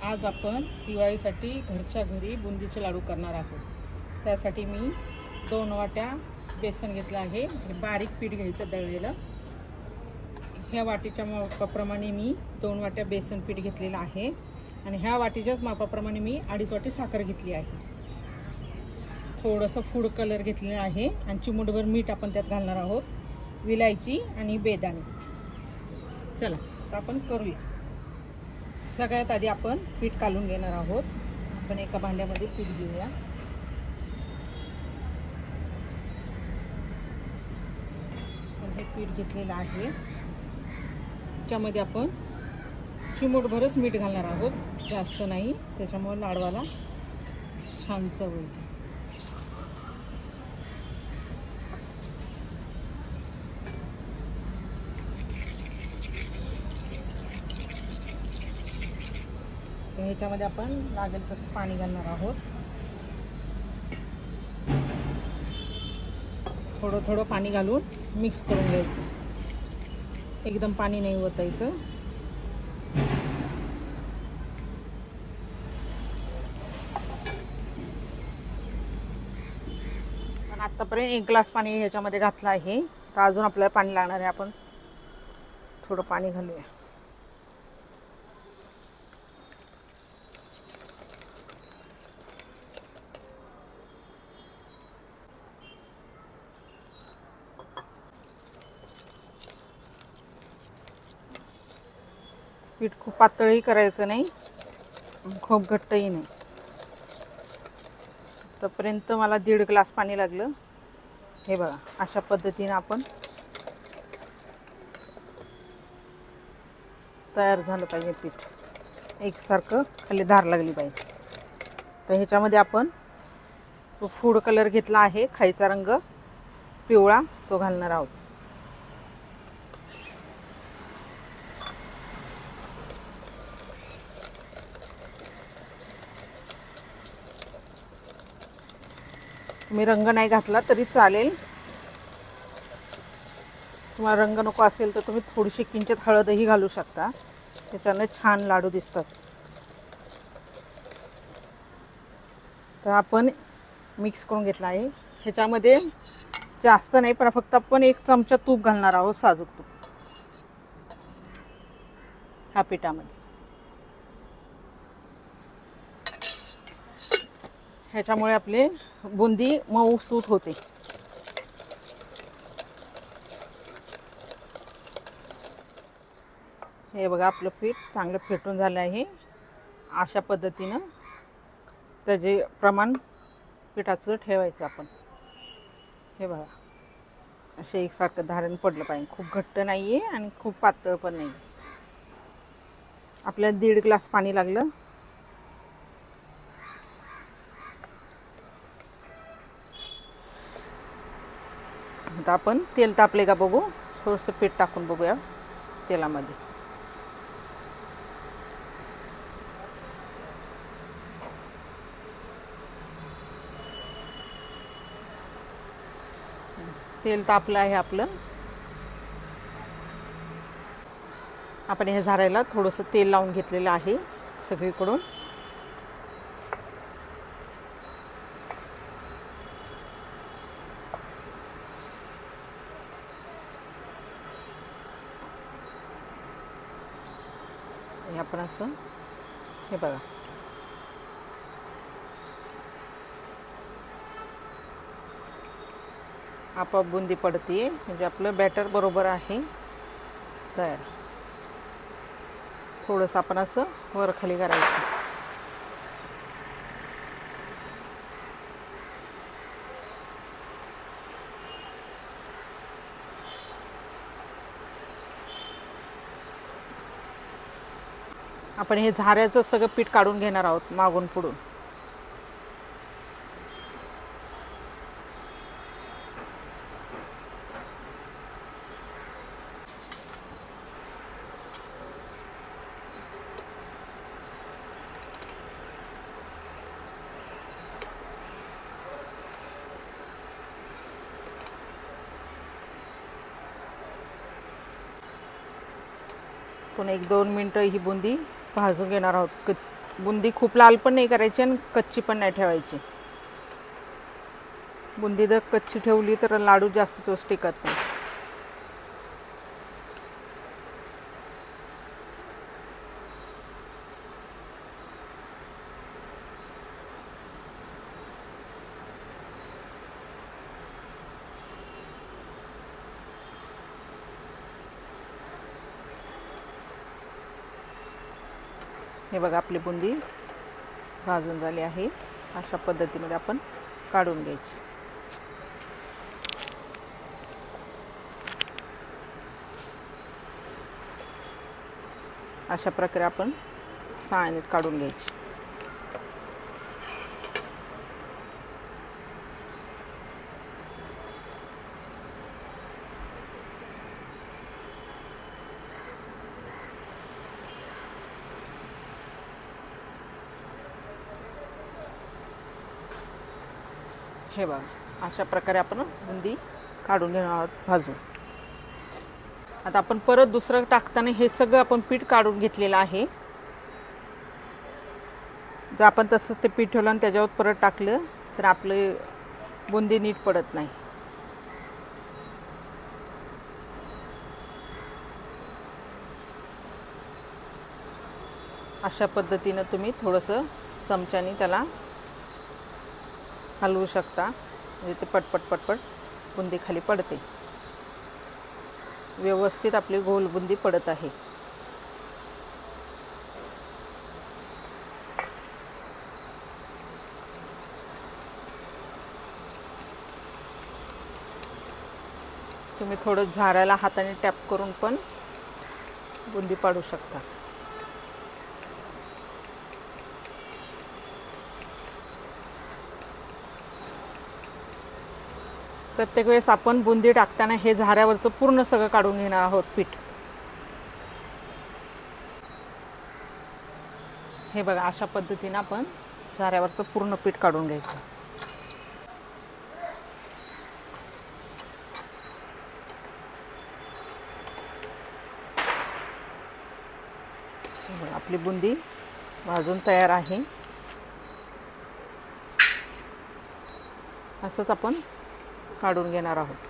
आज आपण दिवाळीसाठी घरच्या घरी बुंदीचे लाडू करणार आहोत। त्यासाठी मी 2 वाट्या बेसन घेतलं आहे। हे बारीक पीठ घ्यायचं दळलेलं। ह्या वाटीच्या मापाप्रमाणे मी 2 वाट्या बेसन पीठ घेतलेलं आहे आणि ह्या वाटीच्याच मापाप्रमाणे मी 2.5 वाटी साखर घेतली आहे। थोडंसं फूड कलर घेतलेला आहे आणि चिमूटभर मीठ आपण त्यात घालणार आहोत, विलायची आणि बेदाणे। चला आता आपण करूया। सगळ्यात आधी आपण पीठ काढून घेणार आहोत। आपण एका भांड्यामध्ये पीठ घेऊया। हे पीठ घेतलेलं आहे, त्यामध्ये आपण चिमूटभरच मीठ घालणार आहोत, जास्त नाही, त्याच्यामुळे लाडवाला छान चव येते। ह्याच्यामध्ये आपण लागेल तसं पाणी घालणार आहोत। थोडं थोडं पाणी घालून मिक्स करून घ्यायचं, एकदम पाणी नाही ओतायचं। पण आतापर्यंत 1 ग्लास पाणी ह्याच्यामध्ये घातलं आहे, तर अजून आपल्याला पाणी लागणार आहे। आपण थोडं पाणी घालूया। पीठ खूप पातळही करायचं नाही, खूप घट्टही नाही। तोपर्यंत मला 1.5 ग्लास पाणी लागलं। हे बघा, अशा पद्धतीने आपण तयार झालं पाहिजे पीठ, एकसारखं खाली धार लागली पाहिजे। तर ह्याच्यामध्ये आपण फूड कलर घेतला आहे, खायचा रंग पिवळा, तो घालणार आहोत। तुम्ही रंग नाही घातला तरी चालेल, तुम्हाला रंग नको असेल तर तुम्ही थोडीशी किंचित हळदही घालू शकता, त्याच्याने छान लाडू दिसतात। तर आपण मिक्स करून घेतला आहे। ह्याच्यामध्ये जास्त नाही, पण फक्त आपण 1 चमचा तूप घालणार आहोत, साजूक तूप ह्या पिठामध्ये। ह्याच्यामुळे आपले बुंदी मऊसूत होते। हे बघा, आपलं पीठ चांगलं फेटून झालं आहे। अशा पद्धतीनं त्याचे प्रमाण पिठाचं ठेवायचं आपण। हे बघा, असे एकसारखं धारण पडलं पाहिजे, खूप घट्ट नाही आहे आणि खूप पातळ पण नाही। आपल्याला 1.5 ग्लास पाणी लागलं। आता आपण तेल तापले का बघू, थोडंसं पीठ टाकून बघूया तेलामध्ये। तेल तापलं आहे आपलं। आपण हे झारायला थोडंसं तेल लावून घेतलेलं आहे सगळीकडून। हे आपण असं, हे बघा, आपोआप बुंदी पडते, म्हणजे आपलं बॅटर बरोबर आहे तयार। थोडंसं आपण असं वर खाली करायचं। आपण हे झाऱ्याचं सगळं पीठ काढून घेणार आहोत मागून पुढून। पुन्हा 1-2 मिनटं ही बुंदी भाजून घेणार आहोत बुंदी खूप लाल पण नाही करायची आणि कच्ची पण नाही ठेवायची. बुंदी जर कच्ची ठेवली तर लाडू जास्त दिवस टिकत नाही. हे बघा आपली बुंदी भाजून झाली आहे. अशा पद्धतीमध्ये आपण काढून घ्यायची. अशा प्रकारे आपण चाळणीत काढून घ्यायची. हे बघा अशा प्रकारे आपण बुंदी काढून घेणार आहोत भाजून. आता आपण परत दुसरं टाकताना हे सगळं आपण पीठ काढून घेतलेलं आहे. जर आपण तसंच ते पीठ ठेवलं आणि त्याच्यावर परत टाकलं तर आपले बुंदी नीट पडत नाही. अशा पद्धतीनं तुम्ही थोडंसं चमच्याने त्याला हलवू शकता, म्हणजे ते पटपट पटपट बुंदी खाली पडते. व्यवस्थित आपली गोल बुंदी पडत आहे. तुम्ही थोडं झाऱ्याला हाताने टॅप करून पण बुंदी पाडू शकता. प्रत्येक वेळेस आपण बुंदी टाकताना हे झाऱ्यावरचं पूर्ण सगळं काढून घेणार आहोत पीठ. हे बघा अशा पद्धतीने आपण झाऱ्यावरचं पूर्ण पीठ काढून घ्यायचं. आपली बुंदी भाजून तयार आहे. असंच आपण काढून घेणार आहोत.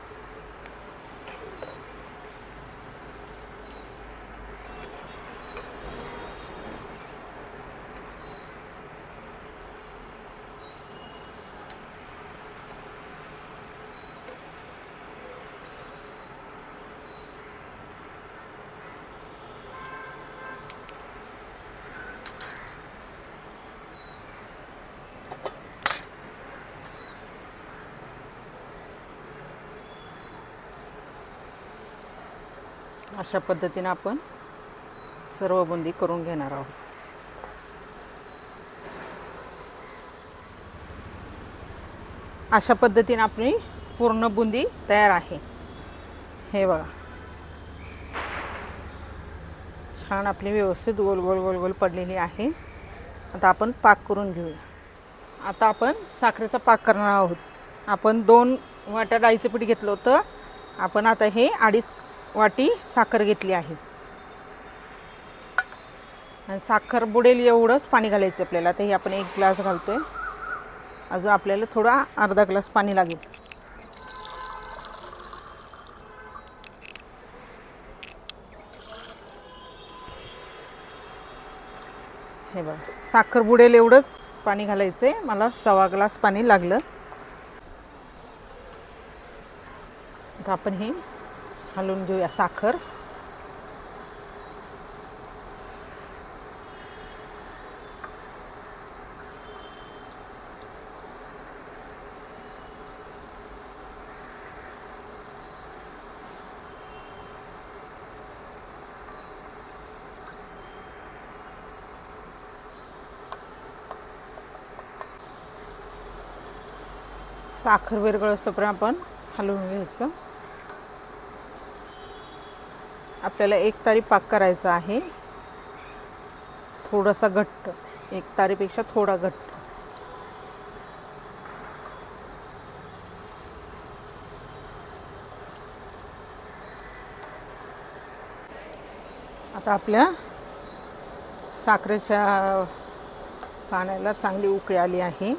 अशा पद्धतीने आपण सर्व बुंदी करून घेणार आहोत. अशा पद्धतीने आपली पूर्ण बुंदी तयार आहे. हे बघा छान आपली व्यवस्थित गोल गोल गोल गोल पडलेली आहे. आता आपण पाक करून घेऊया. आता आपण साखरेचा पाक करणार आहोत. आपण 2 वाट्या डाळीचं पीठ घेतलं होतं. आपण आता हे 2.5 वाटी साखर घेतली आहे आणि साखर बुडेल एवढंच पाणी घालायचं आपल्याला. तर हे आपण 1 ग्लास घालतोय. अजून आपल्याला थोडा अर्धा ग्लास पाणी लागेल. हे बघा साखर बुडेल एवढंच पाणी घालायचंय. मला 1.25 ग्लास पाणी लागलं. आता आपण हे हलवून घेऊया साखर. साखर विरघळेपर्यंत आपण हलवून घ्यायचं. आपल्याला 1 तारी पाक करायचा आहे. थोडासा घट्ट, 1 तारीपेक्षा थोडा घट्ट. आता आपल्या साखरेच्या पाण्याला चांगली उकळी आली आहे.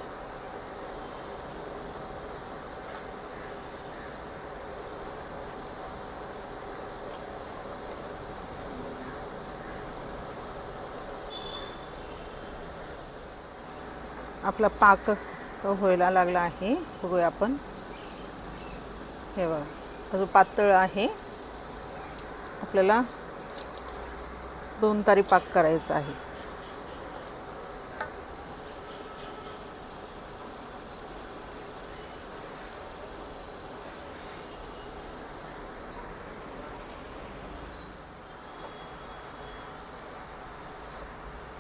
आपला पाक व्हायला लागला आहे. बघूया आपण. हे बघा अजून पातळ आहे. आपल्याला 2 तारी पाक करायचा आहे.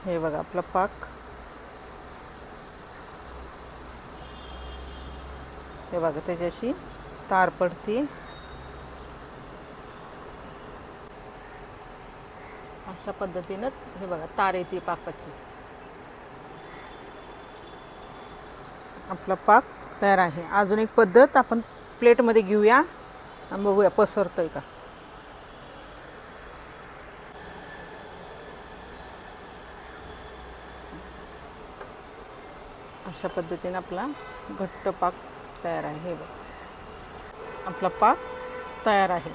हे बघा आपला पाक. हे बघा त्याच्याशी तार पडते. अशा पद्धतीनं हे बघा तार येते पाकाची. आपला पाक तयार आहे. अजून एक पद्धत आपण प्लेटमध्ये घेऊया आणि बघूया पसरतोय का. अशा पद्धतीने आपला घट्ट पाक तयार आहे. हे बघा आपला पाक तयार आहे.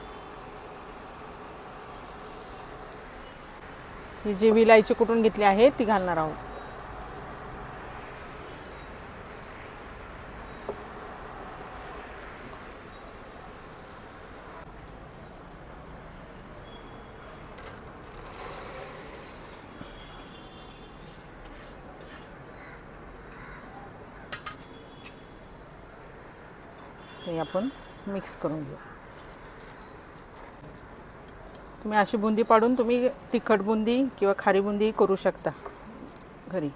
ही जी विलायची कुटून घेतली आहे ती घालणार आहोत. हे आपण मिक्स करून घेऊ. तुम्ही अशी बुंदी पाडून तुम्ही तिखट बुंदी किंवा खारी बुंदी करू शकता घरी.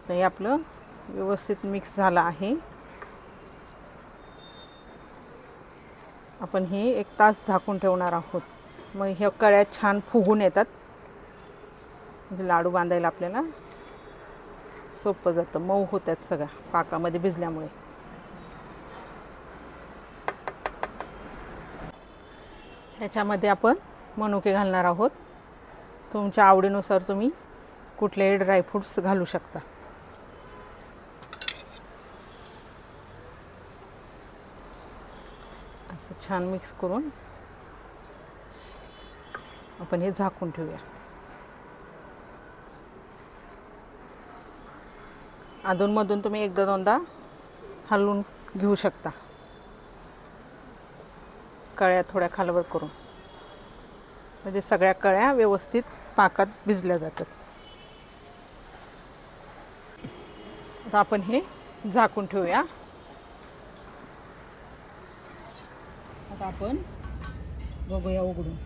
तर हे आपलं व्यवस्थित मिक्स झालं आहे. आपण हे 1 तास झाकून ठेवणार आहोत. मग ह्या कळ्या छान फुगून येतात. म्हणजे लाडू बांधायला आपल्याला सोपं जातं. मऊ होतात सगळ्या पाकामध्ये भिजल्यामुळे. ह्याच्यामध्ये आपण मनुके घालणार आहोत. तुमच्या आवडीनुसार तुम्ही कुठलेही ड्रायफ्रूट्स घालू शकता. असं छान मिक्स करून आपण हे झाकून ठेवूया. अधूनमधून तुम्ही 1-2दा हलवून घेऊ शकता. कळ्या थोड्या खालवर करून, म्हणजे सगळ्या कळ्या व्यवस्थित पाकात भिजल्या जातात. आता आपण हे झाकून ठेवूया. आता आपण बघूया उघडून.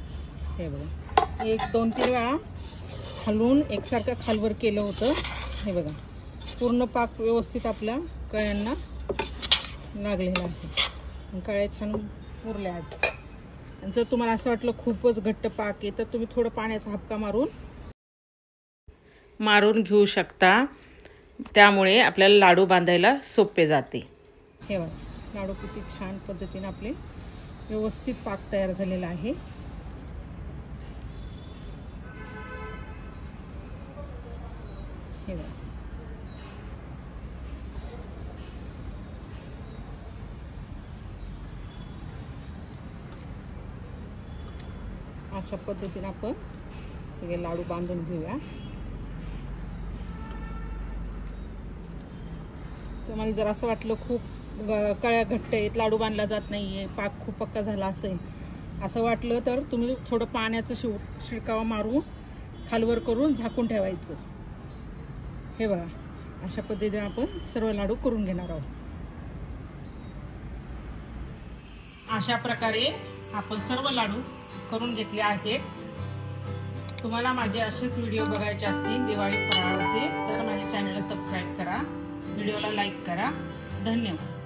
हे बघा 1-2-3 वेळा हलवून एकसारखं खालवर केलं होतं. हे बघा पूर्ण पाक व्यवस्थित आपल्या कळ्यांना लागलेला आहे. कळ्या छान मुरल्या आहेत. आणि जर तुम्हाला असं वाटलं खूपच घट्ट पाक आहे तर तुम्ही थोडं पाण्याचा हापका मारून घेऊ शकता. त्यामुळे आपल्याला लाडू बांधायला सोपे जाते. हे बघा लाडू किती छान पद्धतीने आपले व्यवस्थित पाक तयार झालेला आहे. हे बघा अशा पद्धतीने आपण सगळे लाडू बांधून घेऊया. तुम्हाला जर असं वाटलं खूप कळ्या घट्ट आहेत, लाडू बांधला जात नाहीये, पाक खूप पक्का झाला असेल असं वाटलं तर तुम्ही थोडं पाण्याचं शिडकावा मारून खालवर करून झाकून ठेवायचं. हे बघा अशा पद्धतीने आपण सर्व लाडू करून घेणार आहोत. अशा प्रकारे आपण सर्व लाडू करून घेतले आहेत. तुम्हाला माझे असेच व्हिडिओ बघायचे असतील दिवाळी फराळाचे तर माझ्या चॅनलला सबस्क्राईब करा, व्हिडिओला लाईक करा. धन्यवाद.